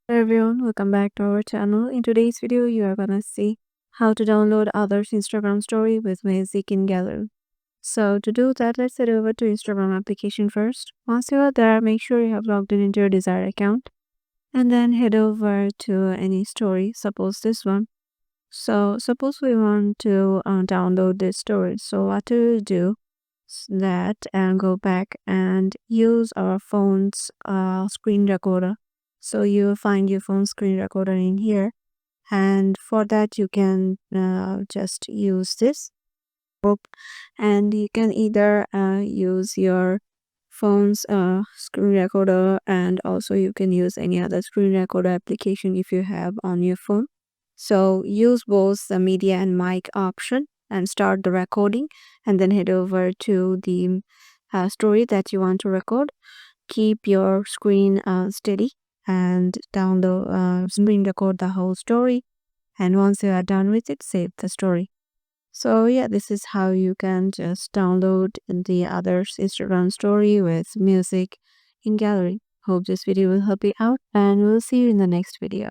Hello everyone, welcome back to our channel. In today's video, you are gonna see how to download others' Instagram story with music in gallery. So to do that, let's head over to Instagram application first. Once you are there, make sure you have logged in into your desired account and then head over to any story, suppose this one. So suppose we want to download this story. So what to do is that and go back and use our phone's screen recorder. So you will find your phone screen recorder in here, and for that you can just use this book, and you can either use your phone's screen recorder, and also you can use any other screen recorder application if you have on your phone. So use both the media and mic option and start the recording, and then head over to the story that you want to record. Keep your screen steady and down the screen record the whole story, and once you are done with it, save the story. So yeah, this is how you can just download the others Instagram story with music in gallery. Hope this video will help you out, and we'll see you in the next video.